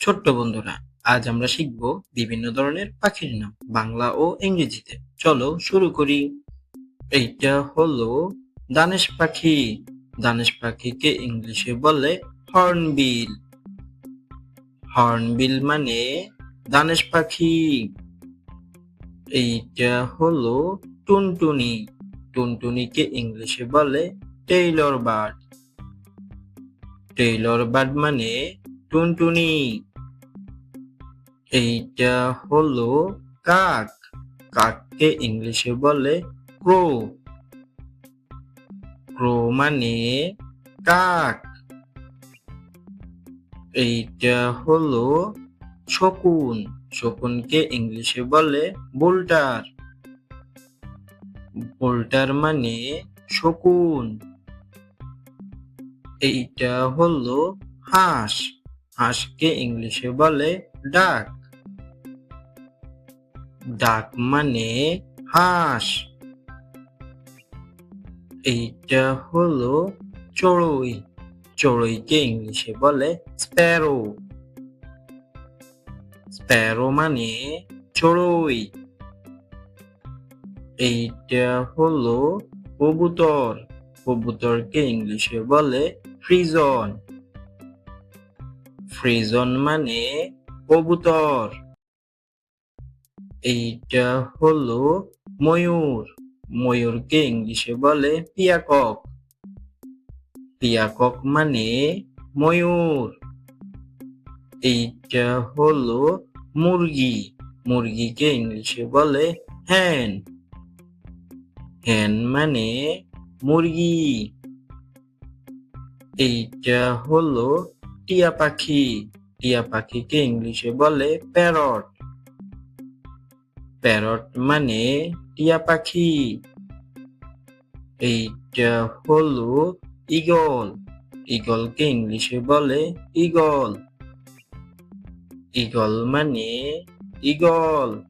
ছোট্ট বন্ধুরা, আজ আমরা শিখব বিভিন্ন ধরনের পাখির নাম বাংলা ও ইংরেজিতে। চলো শুরু করি। এইটা হলো দানেশ পাখি। দানেশ পাখিকে ইংলিশে বলে হর্নবিল। হর্নবিল মানে দানেশ পাখি। এইটা হলো টুনটুনি। টুনটুনিকে ইংলিশে বলে টেইলর বার্ড। টেইলর বার্ড মানে টুনটুনি। এইটা হলো কাক। কাককে ইংলিশে বলে ক্রো। ক্রো মানে কাক। এইটা হলো শকুন। শকুনকে ইংলিশে বলে বোল্টার। বোল্টার মানে শকুন। এইটা হলো হাঁস। হাঁসকে ইংলিশে বলে ডাক। ডাক মানে হাঁস। এইটা হলো চড়ুই। চড়ুইকে ইংলিশে বলে স্প্যারো। স্প্যারো মানে চড়ুই। এইটা হলো কবুতর। কবুতরকে ইংলিশে বলে ফ্রিজন। ফ্রিজন মানে কবুতর। এইটা হলো ময়ূর। ময়ূরকে ইংলিশে বলে পিয়াকক। পিয়াকক মানে ময়ূর। এইটা হলো মুরগি। মুরগিকে ইংলিশে বলে হ্যান। হ্যান মানে মুরগি। এইটা হলো টিয়া পাখি। টিয়া পাখিকে ইংলিশে বলে প্যারট। প্যারট মানে টিয়া পাখি। এইটা হলো ঈগল। ঈগলকে ইংলিশে বলে ঈগল। ঈগল মানে ঈগল।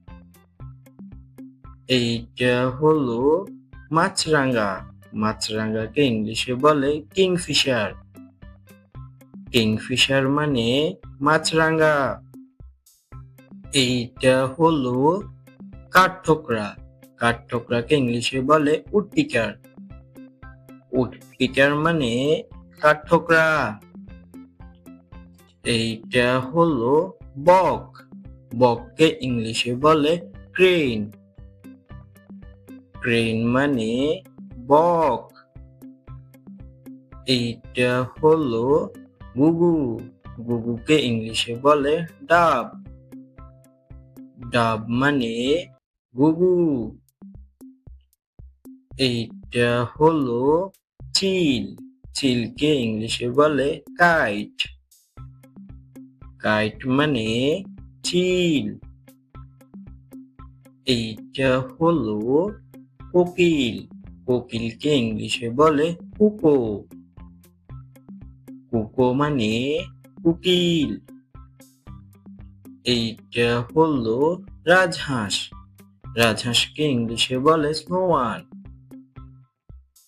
এইটা হলো মাছরাঙা। মাছরাঙাকে ইংলিশে বলে কিংফিশার। কিংফিশার মানে মাছরাঙা। এইটা হলো কাঠঠোকরা। কাঠঠোকরাকে ইংলিশে বলে উডপিকার। উডপিকার মানে কাঠঠোকরা। এইটা হলো বক। বককে ইংলিশে বলে ক্রেন। ক্রেন মানে বক। এইটা হলো ঘুঘু। ঘুঘুকে ইংলিশে বলে ডাব। ডাব মানে ঘুঘু। এইটা হলো চিল। চিলকে ইংলিশে বলে কাইট। কাইট মানে চিল। এইটা হলো কোকিল। কোকিলকে ইংলিশে বলে কুকো। কুকো মানে কোকিল। এইটা হলো রাজহাঁস। রাজহাঁসকে ইংলিশে বলে স্নোওয়ান।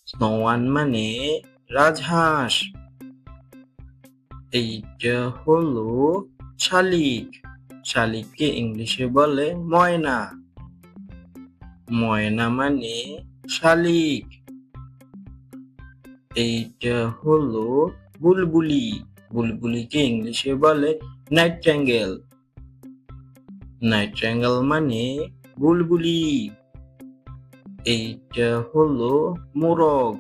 স্নোওয়ান মানে রাজহাঁস। এইটা হলো শালিক। শালিককে ইংলিশে বলে ময়না। ময়না মানে শালিক। এইটা হলো বুলবুলি। বুলবুলিকে ইংলিশে বলে নাইটেঙ্গেল। নাইটেঙ্গেল মানে বুলবুলি। এইটা হলো মোরগ।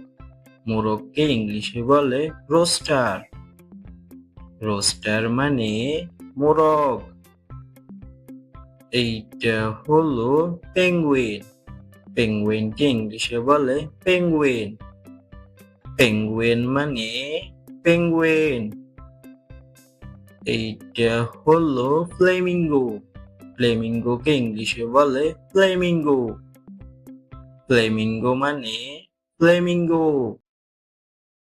মোরগকে ইংলিশে বলে রোস্টার। রোস্টার মানে মোরগ। এইটা হলো পেঙ্গুইন। পেঙ্গুইনকে ইংলিশে বলে পেঙ্গুইন। পেঙ্গুইন মানে পেঙ্গুইন। এইটা হলো ফ্লেমিঙ্গো। ফ্লেমিঙ্গোকে ইংলিশে বলে ফ্লেমিঙ্গো। ফ্লেমিঙ্গো মানে ফ্লেমিঙ্গো।